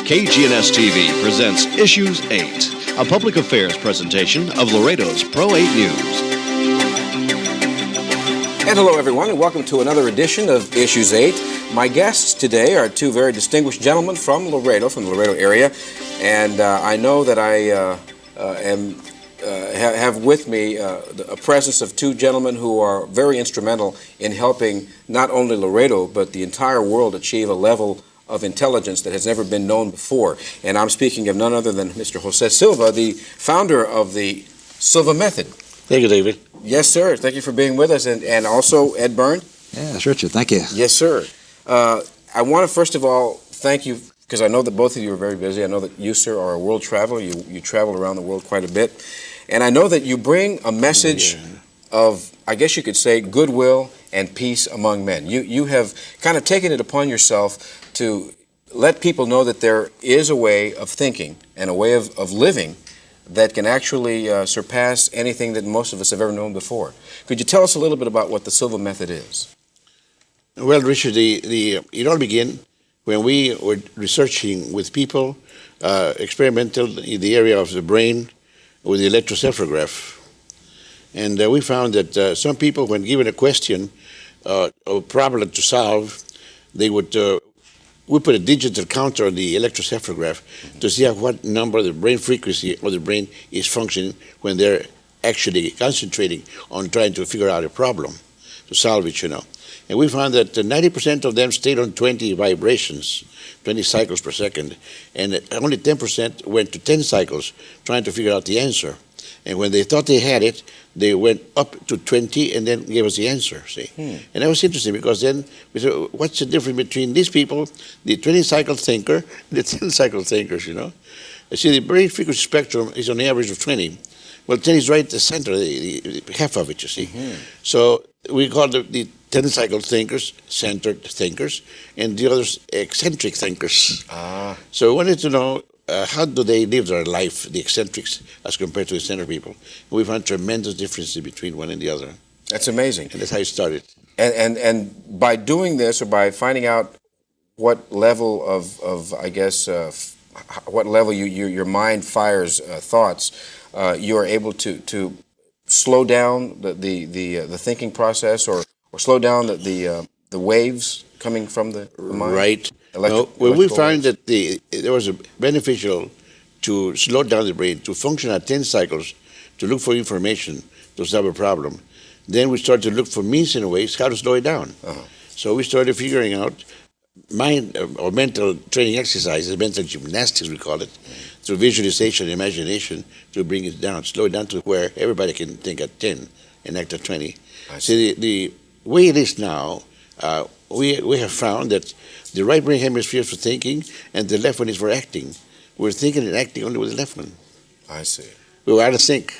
KGNS TV presents Issues 8, a public affairs presentation of Laredo's Pro 8 News. And hello, everyone, and welcome to another edition of Issues 8. My guests today are two very distinguished gentlemen from the Laredo area, and I know that I have with me a presence of two gentlemen who are very instrumental in helping not only Laredo, but the entire world achieve a level of intelligence that has never been known before. And I'm speaking of none other than Mr. Jose Silva, the founder of the Silva Method. Thank you, David. Yes, sir. Thank you for being with us. And also Ed Byrne. Yes, Richard. Thank you. Yes, sir. I want to first of all thank you, because I know that both of you are very busy. I know that you, sir, are a world traveler. You travel around the world quite a bit. And I know that you bring a message of, I guess you could say, goodwill and peace among men. You have kind of taken it upon yourself to let people know that there is a way of thinking and a way of living that can actually surpass anything that most of us have ever known before. Could you tell us a little bit about what the Silva Method is? Well, Richard, it all began when we were researching with people, experimental in the area of the brain with the electrocephalograph. And we found that some people, when given a question or problem to solve, they would we put a digital counter on the electrocephalograph to see at what number the brain frequency of the brain is functioning when they're actually concentrating on trying to figure out a problem, to solve it, you know. And we found that 90% of them stayed on 20 vibrations, 20 cycles per second, and only 10% went to 10 cycles trying to figure out the answer. And when they thought they had it, they went up to 20 and then gave us the answer, see. And that was interesting because then we said, what's the difference between these people, the 20-cycle thinker, and the 10-cycle thinkers, you know? You see, the brain frequency spectrum is on the average of 20. Well, 10 is right at the center, the half of it, you see. So we call the 10-cycle thinkers centered thinkers, and the others eccentric thinkers. So we wanted to know how do they live their life, the eccentrics, as compared to the center people. And we found tremendous differences between one and the other. That's amazing. And that's how it started. And by doing this, or by finding out what level of I guess, what level your mind fires thoughts, you are able to slow down the thinking process, or slow down the waves coming from the mind? Right. Well, we found that there was a beneficial to slow down the brain, to function at 10 cycles, to look for information, to solve a problem. Then we started to look for means and ways how to slow it down. So we started figuring out mind or mental training exercises, mental gymnastics we call it, through visualization and imagination to bring it down, slow it down to where everybody can think at 10 and act at 20. See, the way it is now, we have found that the right brain hemisphere is for thinking and the left one is for acting. We're thinking and acting only with the left one. I see. We're out of sync.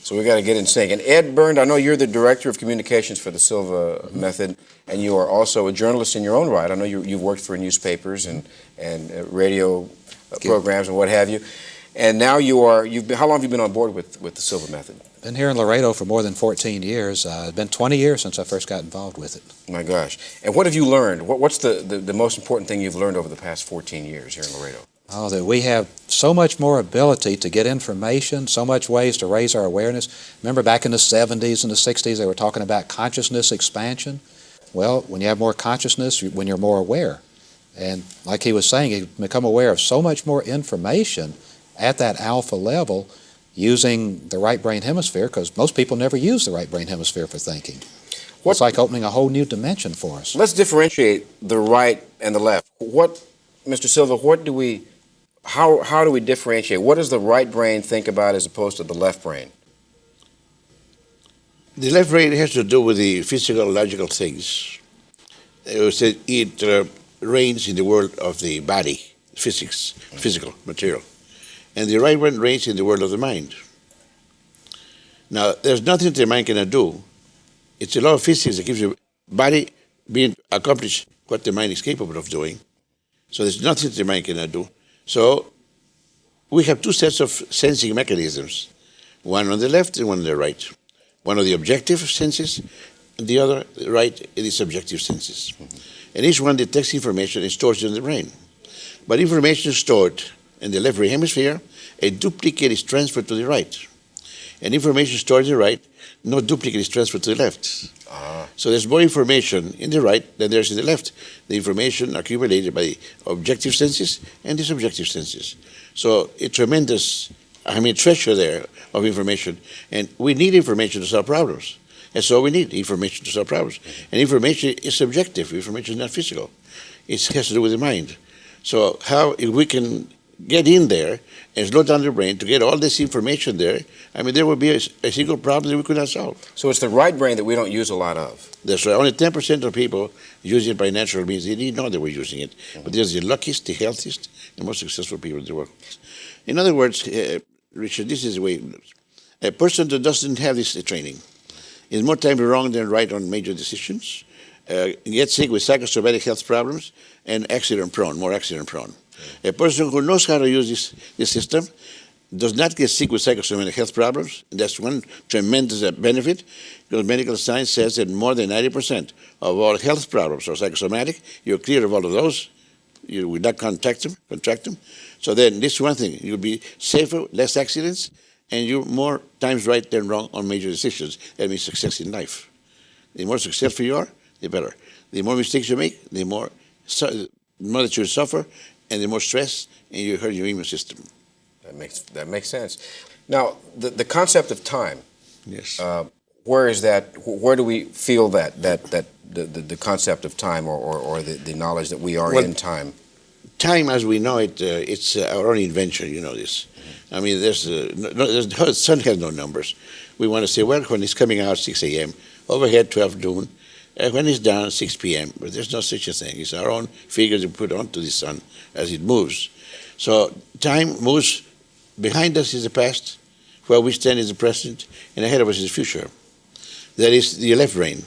So we got to get in sync. And Ed Byrne, I know you're the Director of Communications for the Silva Method, and you are also a journalist in your own right. I know you've worked for newspapers and radio programs and what have you. And now how long have you been on board with the Silva Method? Been here in Laredo for more than 14 years. It's been 20 years since I first got involved with it. My gosh. And what have you learned? What's the most important thing you've learned over the past 14 years here in Laredo? Oh, that we have so much more ability to get information, so much ways to raise our awareness. Remember back in the 70s and the 60s, they were talking about consciousness expansion. Well, when you have more consciousness, when you're more aware. And like he was saying, you become aware of so much more information at that alpha level using the right brain hemisphere, because most people never use the right brain hemisphere for thinking. It's like opening a whole new dimension for us. Let's differentiate the right and the left. Mr. Silva, how do we differentiate? What does the right brain think about as opposed to the left brain? The left brain has to do with the physical, logical things. It reigns in the world of the body, physics, physical, material. And the right one reigns in the world of the mind. Now, there's nothing the mind cannot do. It's a law of physics that gives the body being accomplish what the mind is capable of doing. So there's nothing the mind cannot do. So we have two sets of sensing mechanisms, one on the left and one on the right. One of the objective senses, and the other right in the subjective senses. And each one detects information and stores it in the brain. But information is stored in the left brain hemisphere, a duplicate is transferred to the right. And information stored in the right, no duplicate is transferred to the left. So there's more information in the right than there's in the left. The information accumulated by the objective senses and the subjective senses. So a tremendous, treasure there of information. And we need information to solve problems. And so we need information to solve problems. And information is subjective. Information is not physical. It has to do with the mind. So how, if we can get in there and slow down the brain to get all this information there, there will be a single problem that we could not solve. So it's the right brain that we don't use a lot of. That's right. Only 10% of people use it by natural means. They didn't know they were using it. But there's the luckiest, the healthiest, the most successful people in the world. In other words, Richard, this is the way it looks. A person that doesn't have this training is more time wrong than right on major decisions, gets sick with psychosomatic health problems, and accident-prone, more accident-prone. A person who knows how to use this system does not get sick with psychosomatic health problems. That's one tremendous benefit, because medical science says that more than 90% of all health problems are psychosomatic. You're clear of all of those. You will not contract them. So then this is one thing. You'll be safer, less accidents, and you're more times right than wrong on major decisions. That means success in life. The more successful you are, the better. The more mistakes you make, the more that you suffer, and the more stress, and you hurt your immune system. That makes sense. Now, the concept of time. Yes. Where is that? Where do we feel that the concept of time, or the knowledge that we are in time? Time, as we know it, it's our own invention. You know this. The sun has no numbers. We want to say, well, when it's coming out 6 a.m., overhead 12 noon, when it's down 6 p.m. But there's no such a thing. It's our own figures we put onto the sun as it moves. So time moves. Behind us is the past, where we stand is the present, and ahead of us is the future. That is the left brain.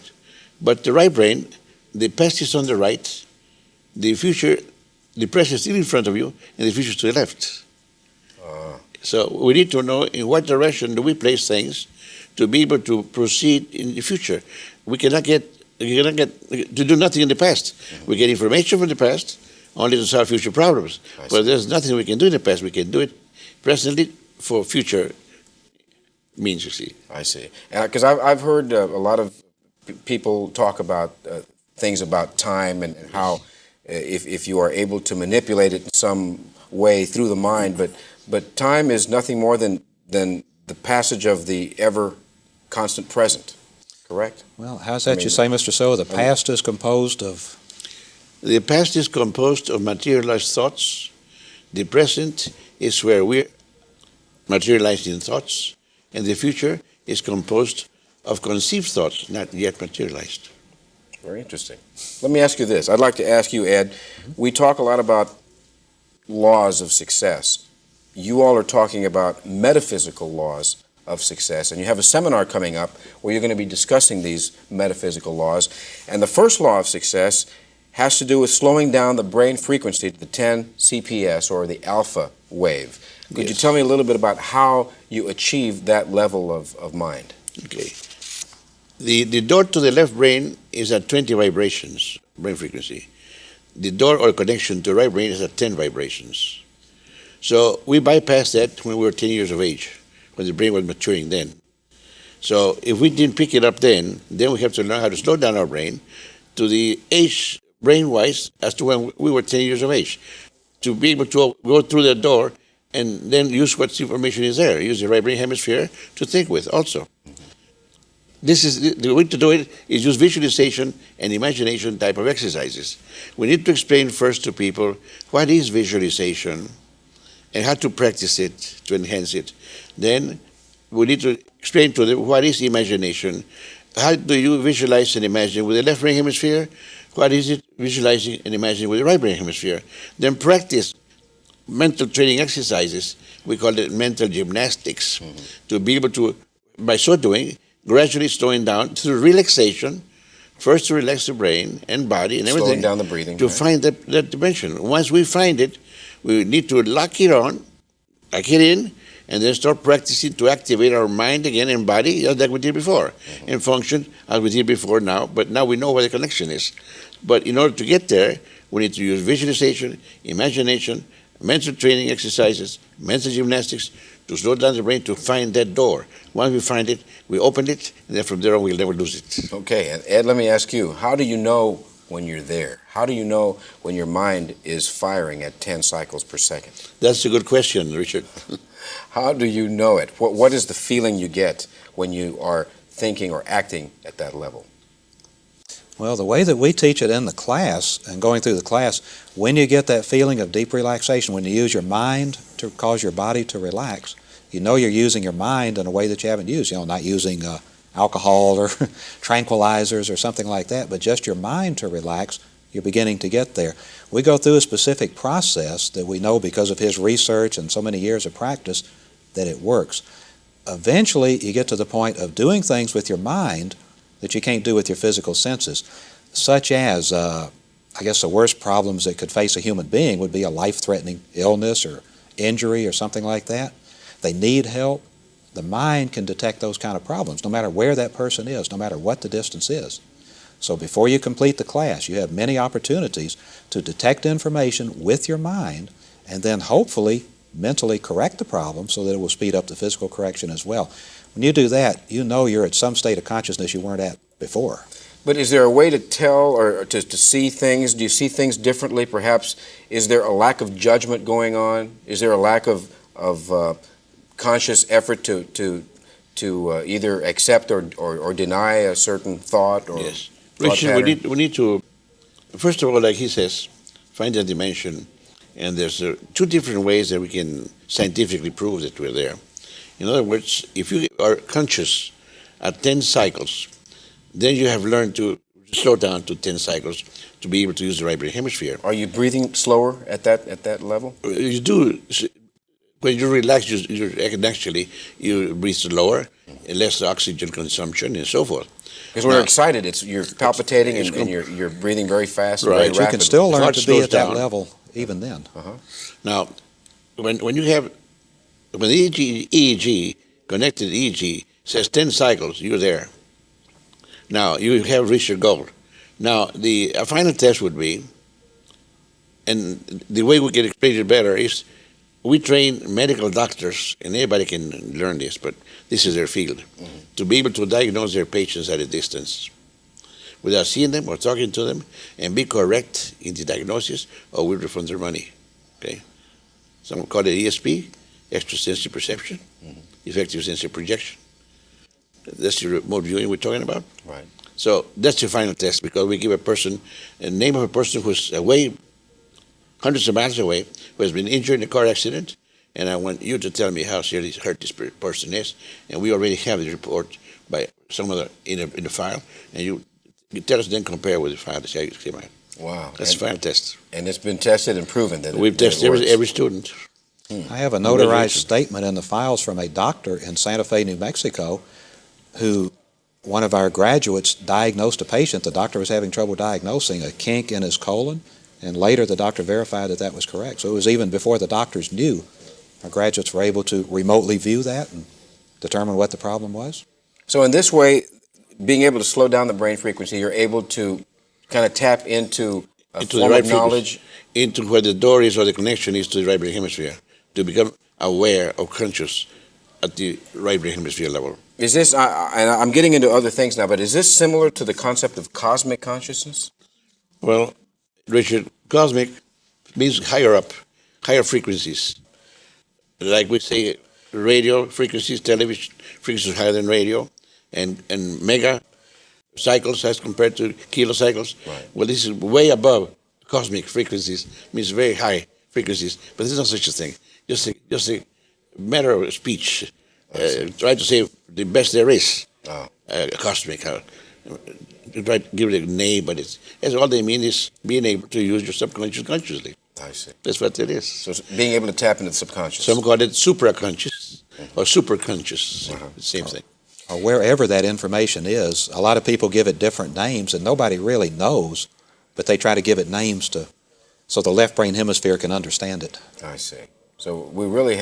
But the right brain, the past is on the right, the future, the present is still in front of you, and the future is to the left. So we need to know in what direction do we place things to be able to proceed in the future. We cannot get to do nothing in the past. We get information from the past only to solve future problems. But there's nothing we can do in the past. We can do it presently for future means, you see. I see. Because I've heard a lot of people talk about things about time and how if you are able to manipulate it in some way through the mind, but time is nothing more than the passage of the ever constant present, correct? Well, how's that you say, Mr. So? The past is composed of? The past is composed of materialized thoughts. The present is where we're materialized in thoughts, and the future is composed of conceived thoughts, not yet materialized. Very interesting. Let me ask you this. I'd like to ask you, Ed, we talk a lot about laws of success. You all are talking about metaphysical laws of success, and you have a seminar coming up where you're going to be discussing these metaphysical laws. And the first law of success has to do with slowing down the brain frequency to the 10 CPS, or the alpha wave. Could you tell me a little bit about how you achieve that level of mind? Okay. The door to the left brain is at 20 vibrations, brain frequency. The door or connection to the right brain is at 10 vibrations. So we bypassed that when we were 10 years of age, when the brain was maturing then. So if we didn't pick it up then we have to learn how to slow down our brain to the age brain-wise as to when we were 10 years of age, to be able to go through the door and then use what information is there, use the right brain hemisphere to think with also. This is the way to do it is use visualization and imagination type of exercises. We need to explain first to people what is visualization and how to practice it to enhance it. Then we need to explain to them what is imagination. How do you visualize and imagine with the left brain hemisphere? What is it visualizing and imagining with the right brain hemisphere? Then practice mental training exercises. We call it mental gymnastics, to be able to, by so doing, gradually slowing down through relaxation, first to relax the brain and body and everything. Slowing down the breathing. To find that dimension. Once we find it, we need to lock it on, lock it in, and then start practicing to activate our mind again and body, just like we did before, and function as we did before now. But now we know where the connection is. But in order to get there, We need to use visualization, imagination, mental training exercises, mental gymnastics to slow down the brain to find that door. Once we find it, we open it, and then from there on, we'll never lose it. Okay, and Ed, let me ask you, how do you know when you're there? How do you know when your mind is firing at 10 cycles per second? That's a good question, Richard. How do you know it? What is the feeling you get when you are thinking or acting at that level? Well, the way that we teach it in the class and going through the class, when you get that feeling of deep relaxation, when you use your mind to cause your body to relax, you know you're using your mind in a way that you haven't used. Not using alcohol or tranquilizers or something like that, but just your mind to relax, you're beginning to get there. We go through a specific process that we know because of his research and so many years of practice that it works. Eventually, you get to the point of doing things with your mind that you can't do with your physical senses, such as, I guess the worst problems that could face a human being would be a life-threatening illness or injury or something like that. They need help. The mind can detect those kind of problems, no matter where that person is, no matter what the distance is. So before you complete the class, you have many opportunities to detect information with your mind and then hopefully mentally correct the problem so that it will speed up the physical correction as well. When you do that, you know you're at some state of consciousness you weren't at before. But is there a way to tell or to see things? Do you see things differently, perhaps? Is there a lack of judgment going on? Is there a lack of conscious effort to either accept or deny a certain thought or yes. thought Richard, pattern? we need to, first of all, like he says, find that dimension. And there's two different ways that we can scientifically prove that we're there. In other words, if you are conscious at 10 cycles, then you have learned to slow down to 10 cycles to be able to use the right brain hemisphere. Are you breathing slower at that level? You do. When you relax, you breathe slower, less oxygen consumption, and so forth. Because when you're excited, you're palpitating and you're breathing very fast, and Right. very You You rapidly. can still learn Heart to be slows at that down. level even then. Now, when the EEG, connected EEG, says 10 cycles, you're there. Now, you have reached your goal. Now, the final test would be, and the way we can explain it better is, we train medical doctors, and anybody can learn this, but this is their field, to be able to diagnose their patients at a distance without seeing them or talking to them, and be correct in the diagnosis, or we refund their money. Okay? Some call it ESP, extrasensory perception, effective sensory projection. That's the remote viewing we're talking about. Right. So that's your final test, because we give a person a name of a person who's away, hundreds of miles away, who has been injured in a car accident, and I want you to tell me how seriously hurt this person is, and we already have the report by some other in the file, and you tell us, then compare with the file to say, Wow. that's the final test. And it's been tested and proven that We've that it tested works. every student. I have a notarized statement in the files from a doctor in Santa Fe, New Mexico, who one of our graduates diagnosed a patient. The doctor was having trouble diagnosing a kink in his colon, and later the doctor verified that that was correct. So it was even before the doctors knew. Our graduates were able to remotely view that and determine what the problem was. So in this way, being able to slow down the brain frequency, you're able to kind of tap into a Into the form right of knowledge. Into where the door is or the connection is to the right brain hemisphere, to become aware or conscious at the right brain hemisphere level. Is this, and I'm getting into other things now, but is this similar to the concept of cosmic consciousness? Well, Richard, cosmic means higher up, higher frequencies. Like we say, radio frequencies, television frequencies higher than radio, and mega cycles as compared to kilocycles. Right. Well, this is way above cosmic frequencies, means very high frequencies, but there's no such a thing. Just a matter of speech. Try to say the best there is, cosmic. Try to give it a name, but that's all they mean is being able to use your subconscious consciously. I see. That's what it is. So it's being able to tap into the subconscious. Some call it supraconscious or superconscious. Same thing. Or wherever that information is, a lot of people give it different names, and nobody really knows, but they try to give it names so the left brain hemisphere can understand it. I see. So we're really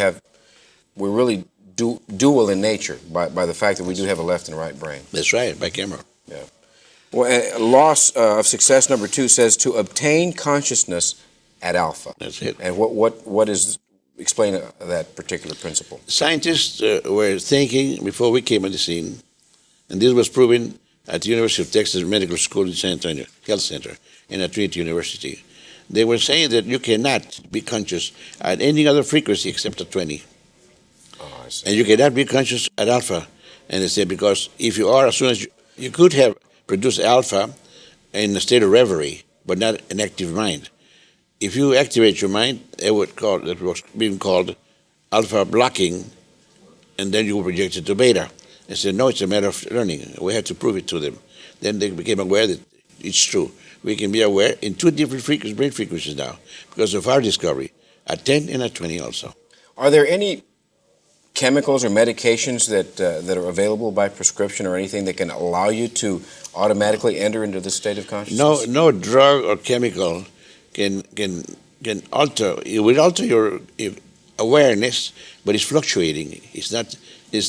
dual in nature by the fact that we do have a left and right brain. That's right, by camera. Yeah. Well, loss of success number 2 says to obtain consciousness at alpha. That's it. And what is, explain that particular principle. Scientists were thinking before we came on the scene, and this was proven at the University of Texas Medical School in San Antonio Health Center and at Trinity University. They were saying that you cannot be conscious at any other frequency except at 20. Oh, I see. And you cannot be conscious at alpha. And they said because if you are, as soon as you could have produced alpha in a state of reverie, but not an active mind. If you activate your mind, it was being called alpha blocking, and then you were projected to beta. They said, no, it's a matter of learning. We had to prove it to them. Then they became aware that it's true. We can be aware in 2 different brain frequencies now because of our discovery, at 10 and at 20 also. Are there any chemicals or medications that are available by prescription or anything that can allow you to automatically enter into this state of consciousness? No drug or chemical can alter. It will alter your awareness, but it's fluctuating. It's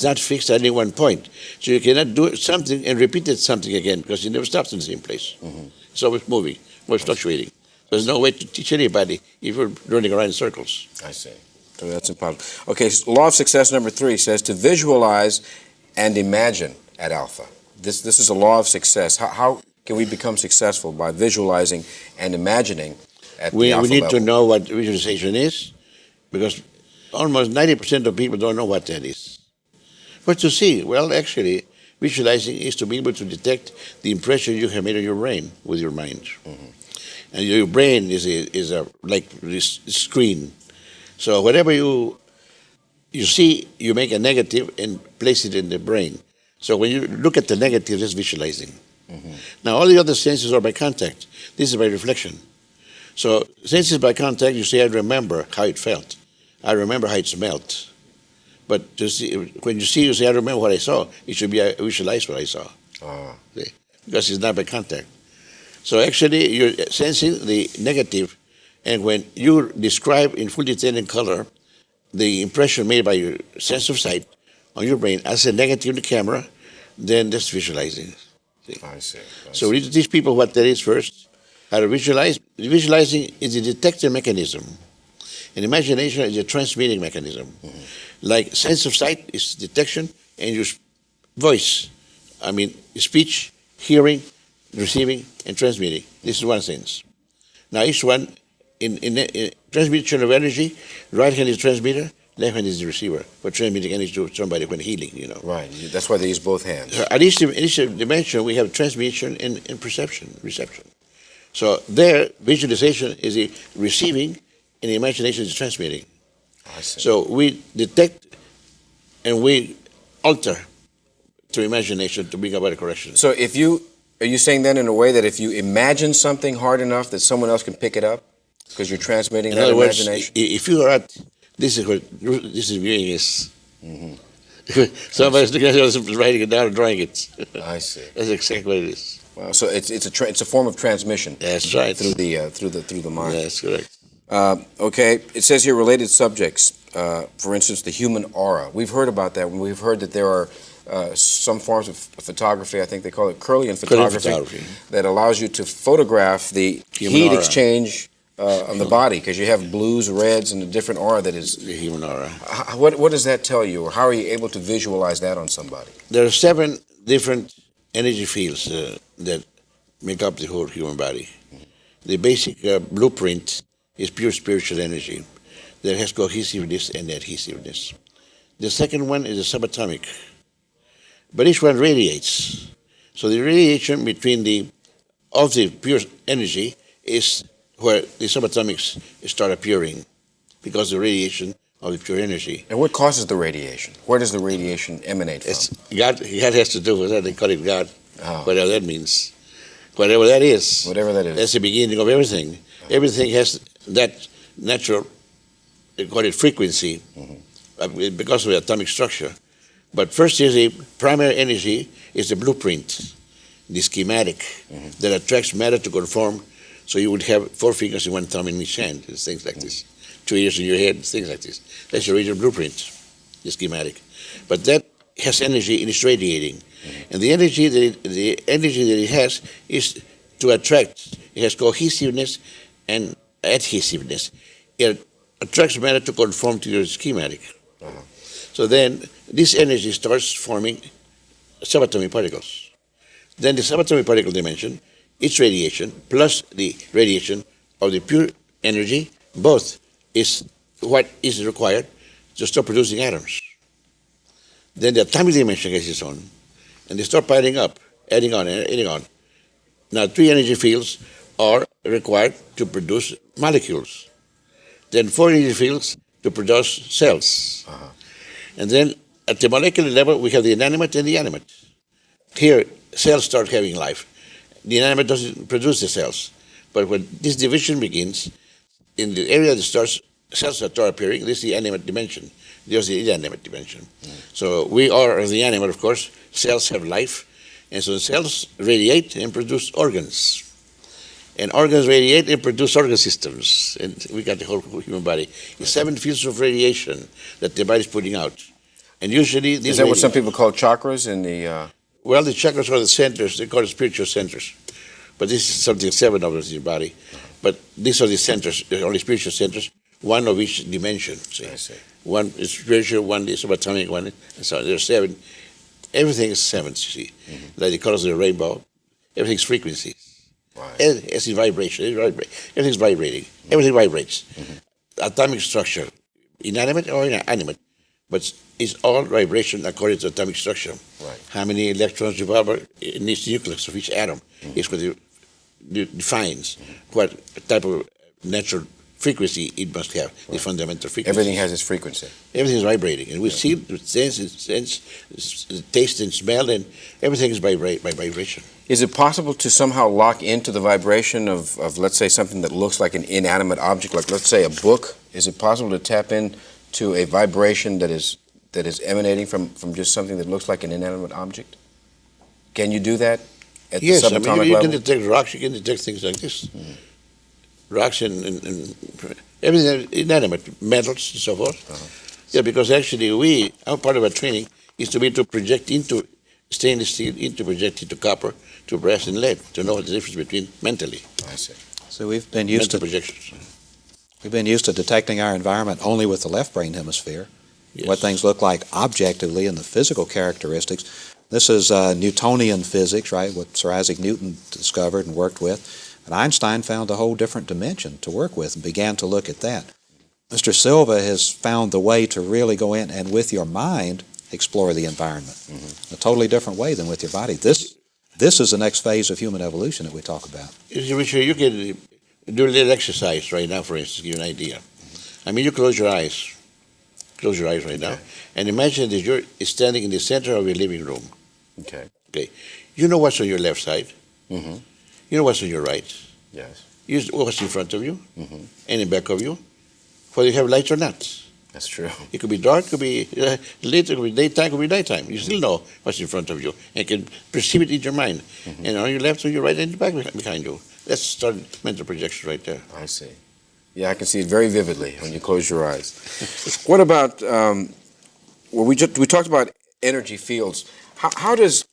not fixed at any one point. So you cannot do something and repeat that something again because it never stops in the same place. Mm-hmm. It's always moving, always fluctuating. There's no way to teach anybody if you're running around in circles. I see. So that's impossible. Okay, so law of success number 3 says to visualize and imagine at alpha. This is a law of success. How can we become successful by visualizing and imagining at the alpha We need level? to know what visualization is because almost 90% of people don't know what that is. What to see? Well, actually, visualizing is to be able to detect the impression you have made on your brain with your mind. Mm-hmm. And your brain is like this screen. So whatever you see, you make a negative and place it in the brain. So when you look at the negative, that's visualizing. Mm-hmm. Now, all the other senses are by contact. This is by reflection. So senses by contact, you say, I remember how it felt. I remember how it smelled. But when you see, you say, I remember what I saw. It should be, I visualize what I saw. See? Because it's not by contact. So actually, you're sensing the negative. And when you describe in full detail and color the impression made by your sense of sight on your brain as a negative in the camera, then that's visualizing. See? I see. So we need to teach people what that is first, how to visualize. Visualizing is a detector mechanism. And imagination is a transmitting mechanism. Mm-hmm. Like sense of sight is detection, and your voice, speech, hearing, receiving, and transmitting. This is one sense. Now each one, in transmission of energy, right hand is transmitter, left hand is the receiver. For transmitting energy to somebody when healing, Right. That's why they use both hands. So at each dimension, we have transmission and reception. So there, visualization is the receiving, and the imagination is transmitting. I see. So we detect and we alter through imagination to bring about a correction. So are you saying then in a way that if you imagine something hard enough that someone else can pick it up because you're transmitting In that other words, imagination? if you are at, this is what this is viewing is. Mm-hmm. Somebody's looking at it, writing it down and drawing it. I see. That's exactly what it is. Wow. So it's a form of transmission. That's right. Through the mind. That's correct. Okay, it says here related subjects. For instance, the human aura. We've heard about that. We've heard that there are some forms of photography. I think they call it Kirlian photography, that allows you to photograph the Human heat aura. exchange on the body because you have blues, reds, and a different aura that is. The human aura. What does that tell you, or how are you able to visualize that on somebody? There are 7 different energy fields that make up the whole human body. The basic blueprint is pure spiritual energy that has cohesiveness and adhesiveness. The second one is the subatomic, but each one radiates. So the radiation of the pure energy is where the subatomics start appearing because the radiation of the pure energy. And what causes the radiation? Where does the radiation emanate from? God has to do with that. They call it God, whatever that means. Whatever that is. Whatever that is. That's the beginning of everything. Everything has that natural, they call it frequency, because of the atomic structure. But first is the primary energy, is the blueprint, the schematic, that attracts matter to conform. So you would have 4 fingers and 1 thumb in each hand, things like this. 2 ears in your head, things like this. That's your original blueprint, the schematic. But that has energy and it's radiating. And the energy that it has is to attract. It has cohesiveness and adhesiveness. It attracts matter to conform to your schematic. So then this energy starts forming subatomic particles. Then the subatomic particle dimension, its radiation plus the radiation of the pure energy, both is what is required to start producing atoms. Then the atomic dimension gets its own, and they start piling up, adding on, adding on. Now 3 energy fields are required to produce molecules. Then 4 energy fields to produce cells. And then at the molecular level, we have the inanimate and the animate. Here, cells start having life. The inanimate doesn't produce the cells. But when this division begins, in the area that starts, cells that start appearing, this is the animate dimension. There's the inanimate dimension. So we are the animate, of course. Cells have life. And so the cells radiate and produce organs. And organs radiate and produce organ systems. And we got the whole human body. It's 7 fields of radiation that the body is putting out. And usually these Is that what some people call chakras in the... Well, the chakras are the centers. They call it spiritual centers. But this is something 7 of them in your body. But these are the centers, the only spiritual centers, one of each dimension. See? I see. One is spiritual, one is subatomic, one is... And so there are 7. Everything is 7, you see. Like the colors of the rainbow. Everything's frequencies. Right. It's in vibration. Everything's vibrating. Everything vibrates. Atomic structure, inanimate or animate, but it's all vibration according to atomic structure. Right. How many electrons you have in each nucleus of each atom is what it defines what type of natural frequency it must have, the fundamental frequency. Everything has its frequency. Everything's vibrating, and we see it, sense, taste, and smell, and everything is by vibration. Is it possible to somehow lock into the vibration of, let's say, something that looks like an inanimate object, like, let's say, a book? Is it possible to tap into a vibration that is emanating from just something that looks like an inanimate object? Can you do that at the subatomic level? You can detect rocks, you can detect things like this. Rocks and everything inanimate, metals and so forth. Yeah, because actually our part of our training is to be able to project into stainless steel, into project into copper, to brass and lead, to know the difference between mentally. I see. So we've been used mental to projections. We've been used to detecting our environment only with the left brain hemisphere, Yes. what things look like objectively in the physical characteristics. This is Newtonian physics, right, what Sir Isaac Newton discovered and worked with. And Einstein found a whole different dimension to work with and began to look at that. Mr. Silva has found the way to really go in and with your mind explore the environment. A totally different way than with your body. This is the next phase of human evolution that we talk about. Richard, you can do a little exercise right now, for instance, to give you an idea. I mean, you close your eyes. Close your eyes right now. And imagine that you're standing in the center of your living room. Okay. Okay. You know what's on your left side. You know what's on your right. Yes. You know what's in front of you and in back of you. Whether you have lights or not. That's true. It could be dark, it could be late, it could be daytime, it could be nighttime. You still know what's in front of you and can perceive it in your mind. And on your left, on your right, and the back behind you. That's start mental projection right there. I see. Yeah, I can see it very vividly when you close your eyes. What about, we talked about energy fields. How does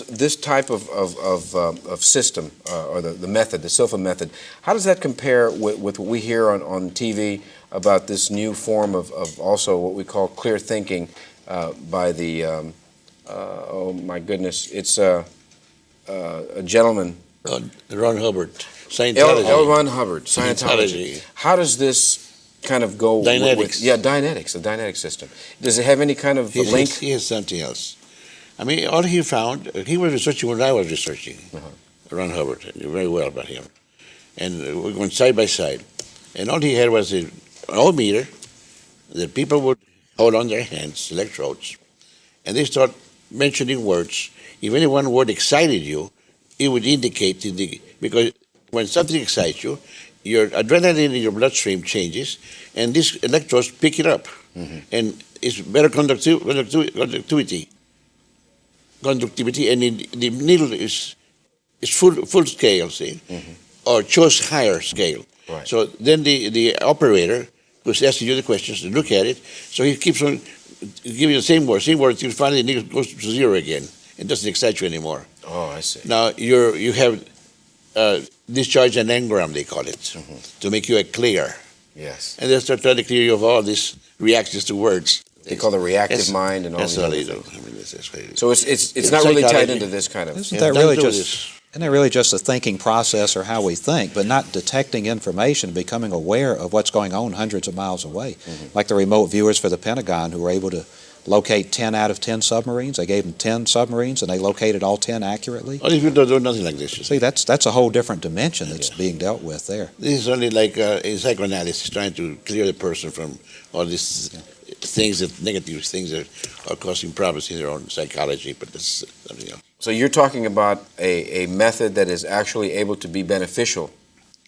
this type of system, or the method, the SILFA method, how does that compare with what we hear on TV about this new form of also what we call clear thinking by the, oh my goodness, it's a gentleman. Ron Hubbard, Scientology. L. Ron Hubbard, Scientology. How does this kind of go Dynetics. with Dynetics, the Dynetic system? Does it have any kind of link? He has something else. I mean, all he found, he was researching when I was researching. Ron Hubbard, I knew very well about him. And we went side by side. And all he had was an old meter that people would hold on their hands, electrodes, and they start mentioning words. If any one word excited you, it would indicate, because when something excites you, your adrenaline in your bloodstream changes, and these electrodes pick it up. And it's better conductivity, and the needle is full scale, see, or chose higher scale. Right. So then the operator who's asking you the questions to look at it, so he keeps on giving you the same word until finally the needle goes to zero again, It doesn't excite you anymore. Oh, I see. Now you have discharge an engram, they call it, to make you clear. Yes. And they start trying to clear you of all these reactions to words. They call the reactive That's- mind and all That's these all other they do. things. I mean, that's crazy. So it's not really tied Psychology. into this kind of. Isn't Yeah, that don't really do just this. isn't that really just a thinking process or how we think, but not detecting information, becoming aware of what's going on hundreds of miles away? Like the remote viewers for the Pentagon who were able to locate 10 out of 10 submarines. They gave them 10 submarines and they located all 10 accurately. All these people don't do nothing like this. You see. See, that's a whole different dimension that's being dealt with there. This is only like in psychoanalysis, trying to clear the person from all these things, that negative things that are causing problems in their own psychology. But that's something else. So you're talking about a method that is actually able to be beneficial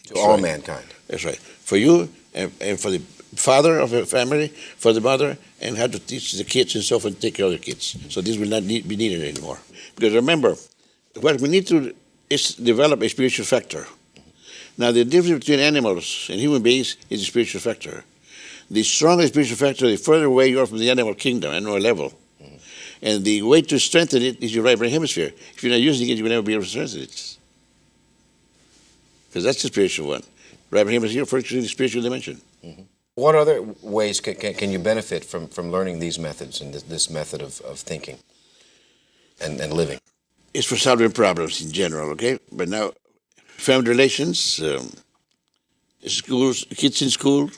to all right. mankind. That's right. For you and for the father of a family, for the mother, and how to teach the kids and so forth, and take care of the kids. So this will not be needed anymore. Because remember, what we need to is develop a spiritual factor. Now, the difference between animals and human beings is the spiritual factor. The stronger the spiritual factor, the further away you are from the animal kingdom, animal level. And the way to strengthen it is your right brain hemisphere. If you're not using it, you will never be able to strengthen it. Because that's the spiritual one. Right brain hemisphere, first the spiritual dimension. What other ways can you benefit from learning these methods and this method of thinking and living? It's for solving problems in general, okay? But now, family relations, schools, kids in school,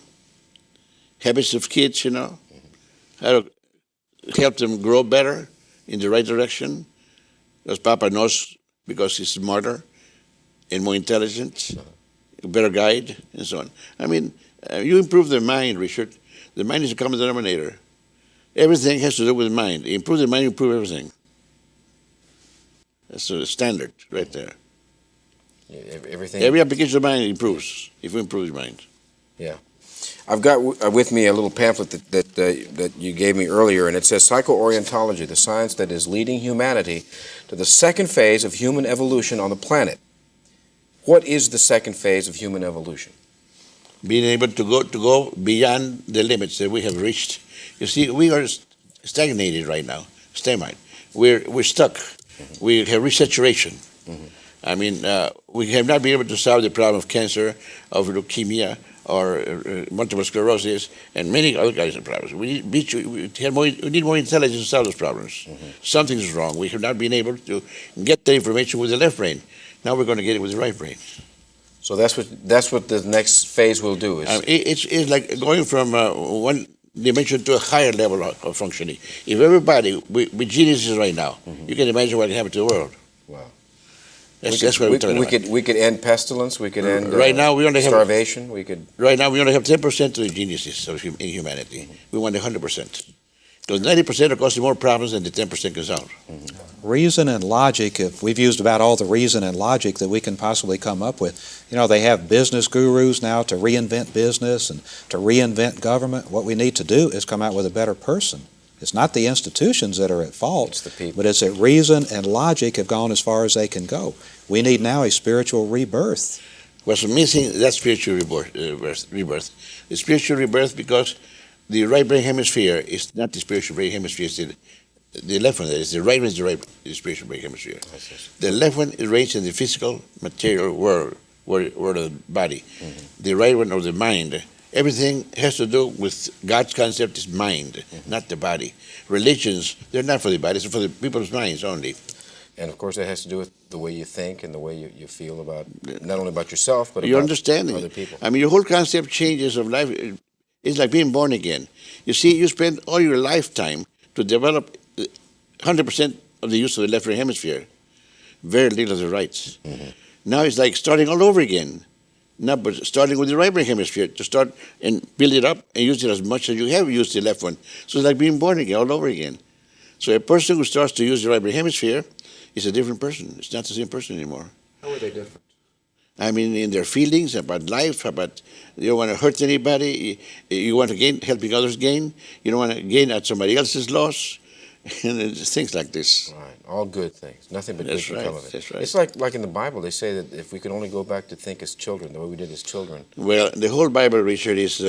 habits of kids, how to help them grow better in the right direction. Because Papa knows, because he's smarter and more intelligent, a better guide, and so on. I mean, you improve the mind, Richard. The mind is a common denominator. Everything has to do with the mind. You improve the mind, you improve everything. That's the standard right there. Everything. Every application of mind improves if we improve the mind. I've got with me a little pamphlet that you gave me earlier, and it says Psycho-Orientology, the science that is leading humanity to the second phase of human evolution on the planet. What is the second phase of human evolution? Being able to go beyond the limits that we have reached. You see, we are stagnated right now. Stalemate. We're stuck. We have reached saturation. I mean, we have not been able to solve the problem of cancer, of leukemia, or multiple sclerosis, and many other kinds of problems. We need more intelligence to solve those problems. Something's wrong. We have not been able to get the information with the left brain. Now we're going to get it with the right brain. So that's what the next phase will do. It's like going from one dimension to a higher level of functioning. If everybody, we're geniuses right now, you can imagine what can happen to the world. Wow. That's what we're talking about. We could end pestilence. We could end right now we only have starvation. We could. Right now we only have 10% of the geniuses in humanity. We want 100%. Because 90% are causing more problems than the 10% can solve. Reason and logic, if we've used about all the reason and logic that we can possibly come up with, they have business gurus now to reinvent business and to reinvent government. What we need to do is come out with a better person. It's not the institutions that are at fault, It's the people. but it's that reason and logic have gone as far as they can go. We need now a spiritual rebirth. What's missing, that's spiritual rebirth. The spiritual rebirth, because the right brain hemisphere is not the spiritual brain hemisphere, it's the left one. It's the right one is the spiritual brain hemisphere. The left one is raised in the physical, material world of the body. The right one, or the mind, everything has to do with God's concept is mind, not the body. Religions, they're not for the body, it's for the people's minds only. And of course, that has to do with the way you think and the way you feel about not only about yourself, but Your about understanding. other people. I mean, your whole concept changes of life. It's like being born again. You see, you spend all your lifetime to develop 100% of the use of the left brain hemisphere, very little of the right. Now it's like starting all over again. Not but starting with the right brain hemisphere to start and build it up and use it as much as you have used the left one. So it's like being born again, all over again. So a person who starts to use the right brain hemisphere is a different person. It's not the same person anymore. How are they different? I mean, in their feelings about life, about you don't want to hurt anybody, you want to gain, helping others gain, you don't want to gain at somebody else's loss, and it's things like this. Right, all good things. Nothing but good That's can right, come of it. that's right. It's like in the Bible, they say that if we could only go back to think as children, the way we did as children. Well, the whole Bible, Richard, is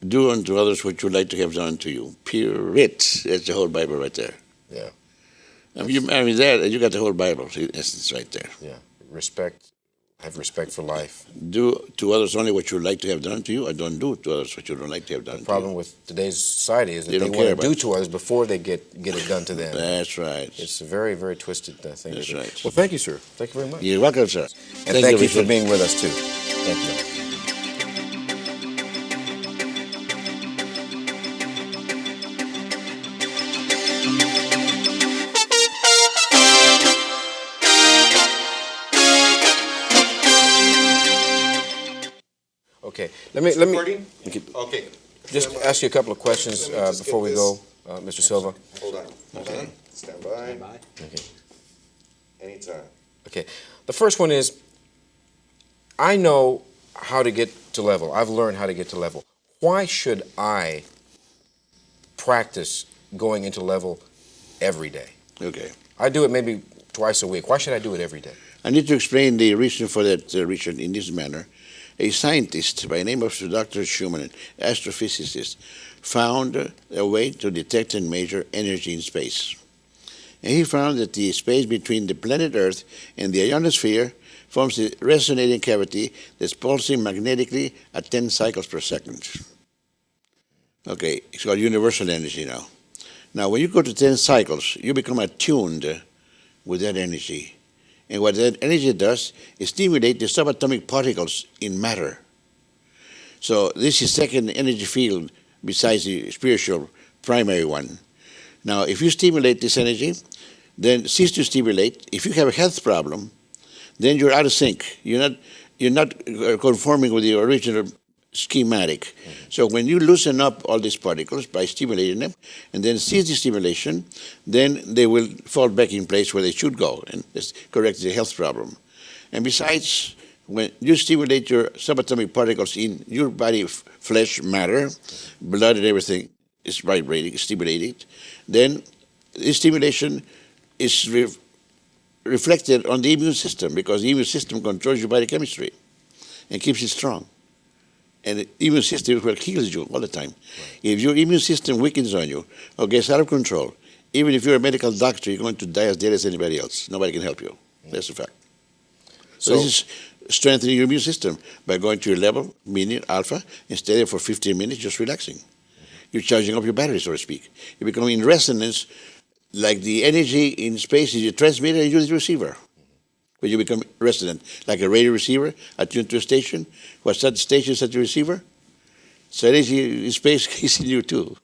do unto others what you like to have done to you. Period. That's the whole Bible right there. Yeah. That you got the whole Bible. It's right there. Yeah, respect. Have respect for life. Do to others only what you like to have done to you, or don't do to others what you don't like to have done The problem with today's society is that They they don't want care to do about to others before they get it done to to you. them. That's right. It's a very, very twisted thing. That's to do. right. Well, thank you, sir. Thank you very much. You're welcome, sir. And thank you for Richard. being with us, too. Thank you. Okay, let me Recording? okay, Okay. just ask you a couple of questions Let me just before get we this. go, Mr. Silva. Hold on. Hold on. Stand by. Okay. Anytime. Okay. The first one is, I know how to get to level. I've learned how to get to level. Why should I practice going into level every day? Okay. I do it maybe twice a week. Why should I do it every day? I need to explain the reason for that, Richard, in this manner. A scientist by the name of Sir Dr. Schumann, an astrophysicist, found a way to detect and measure energy in space. And he found that the space between the planet Earth and the ionosphere forms a resonating cavity that's pulsing magnetically at 10 cycles per second. Okay, it's called universal energy now. Now, when you go to 10 cycles, you become attuned with that energy. And what that energy does is stimulate the subatomic particles in matter. So this is second energy field besides the spiritual primary one. Now, if you stimulate this energy, then cease to stimulate. If you have a health problem, then you're out of sync. You're not conforming with the original schematic. So when you loosen up all these particles by stimulating them and then cease the stimulation, then they will fall back in place where they should go, and this corrects the health problem. And besides, when you stimulate your subatomic particles in your body, flesh, matter, blood and everything is vibrating, stimulated, then this stimulation is reflected on the immune system, because the immune system controls your body chemistry and keeps it strong. And the immune system will heals you all the time. Right. If your immune system weakens on you or gets out of control, even if you're a medical doctor, you're going to die as dead as anybody else. Nobody can help you. That's a fact. So this is strengthening your immune system by going to your level, meaning alpha, and stay there for 15 minutes just relaxing. You're charging up your battery, so to speak. You become in resonance, like the energy in space is your transmitter and you're the receiver. When you become resonant, like a radio receiver attuned to a station, what's that station is at the receiver? So energy in space is in you too.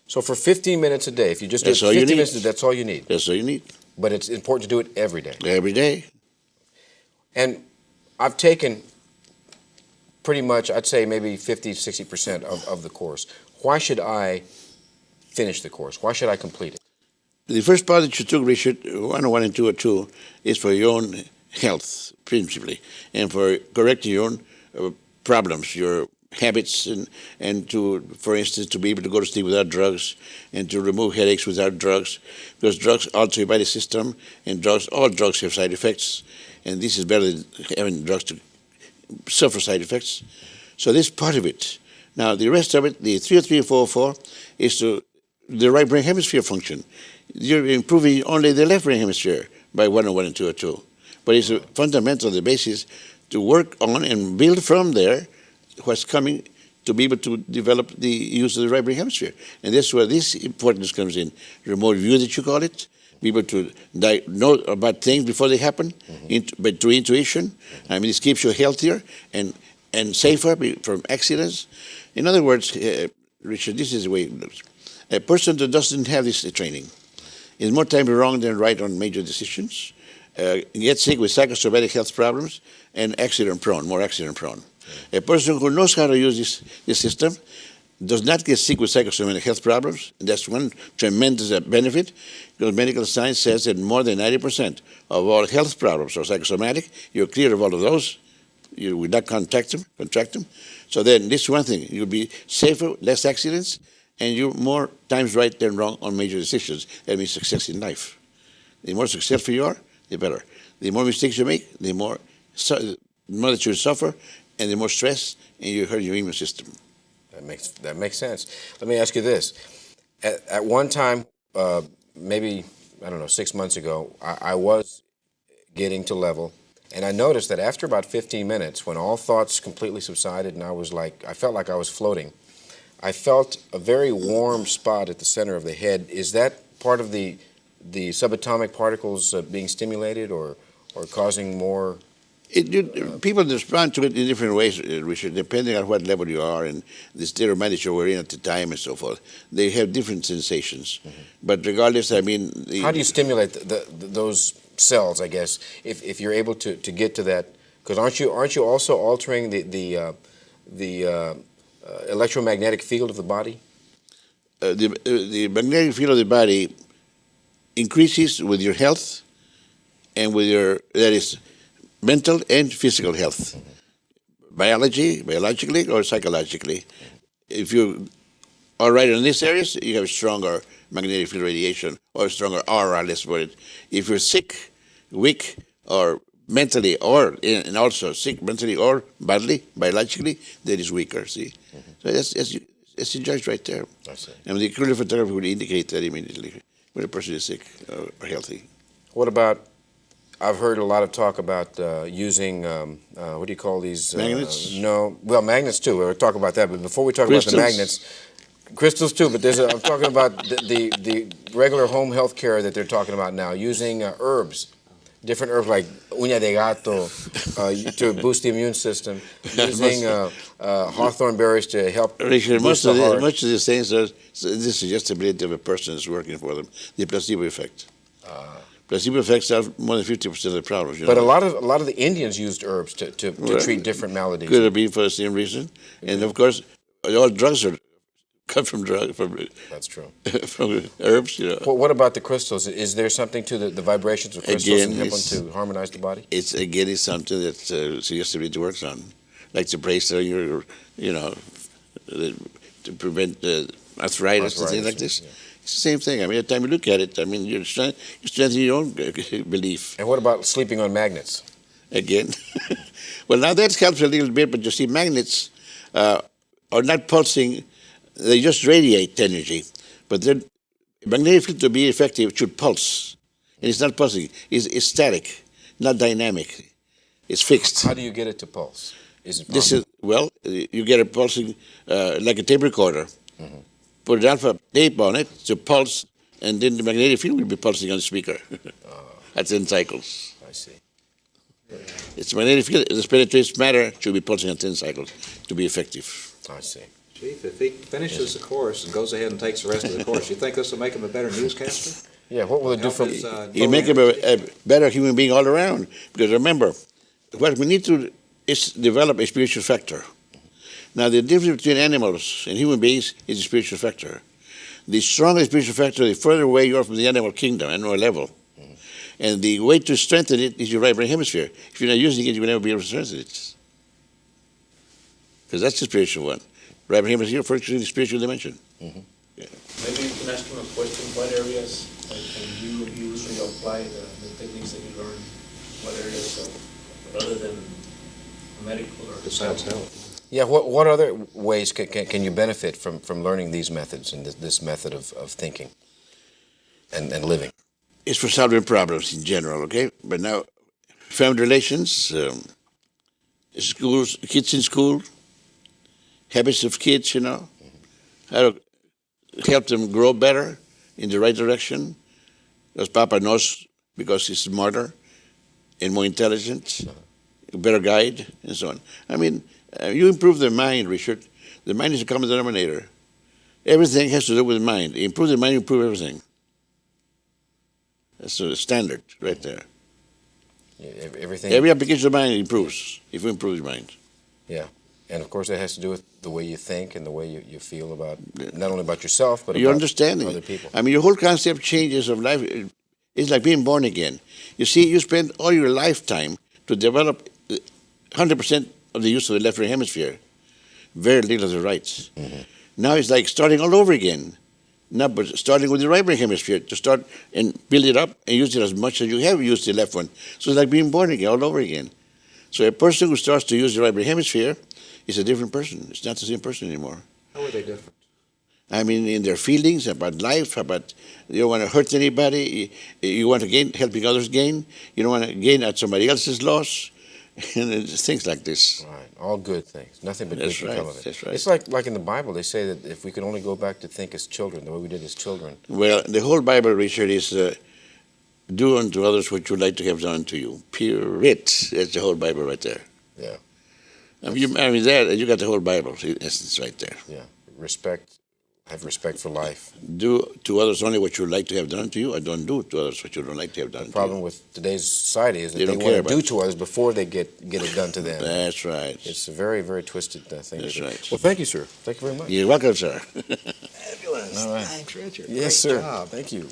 So for 15 minutes a day, if you just do it 15 minutes, that's all you need. That's all you need. But it's important to do it every day. Every day. And I've taken pretty much, I'd say maybe 50, 60% of the course. Why should I finish the course? Why should I complete it? The first part that you took, Richard, 101 and 202, is for your own health, principally, and for correcting your own problems, your habits, and to, for instance, to be able to go to sleep without drugs, and to remove headaches without drugs, because drugs alter your body system, and all drugs have side effects, and this is better than having drugs to suffer side effects. So this is part of it. Now, the rest of it, the 303 and 404, is to the right brain hemisphere function. You're improving only the left brain hemisphere by 101 and 202. But it's fundamental, the basis, to work on and build from there what's coming to be able to develop the use of the right brain hemisphere. And that's where this importance comes in. Remote view, that you call it, be able to know about things before they happen, but through intuition. I mean, this keeps you healthier and safer from accidents. In other words, Richard, this is the way it looks. A person that doesn't have this training is more time wrong than right on major decisions, gets sick with psychosomatic health problems, and more accident prone. A person who knows how to use this system does not get sick with psychosomatic health problems. And that's one tremendous benefit, because medical science says that more than 90% of all health problems are psychosomatic. You're clear of all of those. You will not contract them. So then this is one thing. You'll be safer, less accidents, and you're more times right than wrong on major decisions. That means success in life. The more successful you are, the better. The more mistakes you make, the more that you suffer, and the more stress, and you hurt your immune system. That makes sense. Let me ask you this. At one time, maybe I don't know, 6 months ago, I was getting to level, and I noticed that after about 15 minutes, when all thoughts completely subsided and I felt like I was floating, I felt a very warm spot at the center of the head. Is that part of the subatomic particles being stimulated or causing more? People respond to it in different ways, Richard, depending on what level you are and the state of mind that you were in at the time and so forth. They have different sensations. But regardless, I mean... How do you stimulate those cells, I guess, if you're able to get to that? Because aren't you also altering the electromagnetic field of the body? The magnetic field of the body increases with your health and with that is, mental and physical health, biologically or psychologically. If you are right in these areas, you have stronger magnetic field radiation or stronger aura, let's put it. If you're sick, weak, or mentally, and also sick mentally or badly, biologically, that is weaker, see? So that's the judge right there. I see. And the electronic photography will indicate that immediately when a person is sick or healthy. What about, I've heard a lot of talk about using, what do you call these? Magnets? No, well, magnets too. We'll talk about that. But before we talk about the magnets, crystals too. But I'm talking about the regular home health care that they're talking about now, using herbs, different herbs like uña de gato to boost the immune system, using hawthorn berries to help Richard, boost the heart. much of these things are the suggestibility of a person is working for them, the placebo effect. Placebo effects solve more than 50% of the problems. But a lot of the Indians used herbs to treat different maladies. Could have been for the same reason. And of course, all drugs come from That's true. from herbs. Well, what about the crystals? Is there something to the vibrations of crystals Again, and help them to harmonize the body? It's something that suggestibility works on, like the bracelet, to prevent arthritis and things like this. Yeah. It's the same thing. I mean, every time you look at it, I mean, you're strengthening your own belief. And what about sleeping on magnets? Again. Well, now that helps a little bit, but you see, magnets are not pulsing. They just radiate energy. But the magnetic field, to be effective, should pulse. And it's not pulsing. It's static, not dynamic. It's fixed. How do you get it to pulse? Is it possible? You get it pulsing like a tape recorder. Put alpha tape on it to pulse, and then the magnetic field will be pulsing on the speaker at 10 cycles. I see. It's magnetic field. The penetrates matter should be pulsing at 10 cycles to be effective. I see. Chief, if he finishes the course and goes ahead and takes the rest of the course, you think this will make him a better newscaster? Yeah, what will it do for... You make him a better human being all around. Because remember, what we need to is develop a spiritual factor. Now, the difference between animals and human beings is the spiritual factor. The stronger spiritual factor, the further away you are from the animal kingdom, animal level. And the way to strengthen it is your right brain hemisphere. If you're not using it, you will never be able to strengthen it. Because that's the spiritual one. Right brain hemisphere functions in the spiritual dimension. Maybe you can ask him a question. What areas can you use or apply the techniques that you learned? What areas, other than medical or Besides health. Yeah, what other ways can you benefit from learning these methods and this method of thinking and living? It's for solving problems in general, okay? But now, family relations, schools, kids in school, habits of kids, how to help them grow better in the right direction. Because Papa knows, because he's smarter and more intelligent, a better guide, and so on. I mean, you improve the mind, Richard. The mind is a common denominator. Everything has to do with the mind. You improve the mind, you improve everything. That's a standard right there. Yeah, everything. Every application of mind improves if you improve your mind. Yeah, and of course that has to do with the way you think and the way you feel about not only about yourself but Your about understanding. other people. I mean, your whole concept changes of life. It's like being born again. You see, you spend all your lifetime to develop 100% of the use of the left brain hemisphere, very little of the right. Now it's like starting all over again. Not but starting with the right brain hemisphere to start and build it up and use it as much as you have used the left one. So it's like being born again, all over again. So a person who starts to use the right brain hemisphere is a different person. It's not the same person anymore. How are they different? I mean, in their feelings about life, about you don't want to hurt anybody. You want to gain, helping others gain. You don't want to gain at somebody else's loss, and it's things like this. Right, all good things. Nothing but good That's can right. come of it. That's right. It's like in the Bible, they say that if we could only go back to think as children, the way we did as children. Well, the whole Bible, Richard, is do unto others what you like to have done to you. Period. That's the whole Bible right there. Yeah. I mean, that you got the whole Bible in essence right there. Yeah, respect. Have respect for life. Do to others only what you like to have done to you, or don't do to others what you don't like to have done The to problem you. with today's society is that They they, don't want care to do about to others before they get it done to them. That's right. It's a very, very twisted thing. That's to do. right. Well, thank you, sir. Thank you very much. You're welcome, sir. Fabulous. All right. Thanks, Richard. Yes, Great sir. job. Thank you.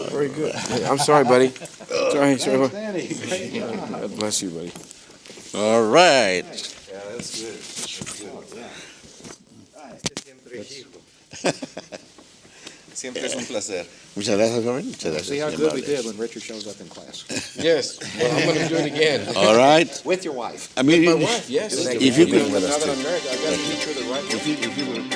Very good. Hey, I'm sorry, buddy. Sorry. Danny. Great job. God bless you, buddy. All right. Yeah, that's good. That's good. Siempre es un placer. Muchas gracias, joven. Muchas gracias. See how good we did when Richard shows up in class. Yes. Well, I'm going to do it again. All right. With your wife. I mean, My wife, yes. if you could, Now that I'm married, I got to teach her the right way. if you would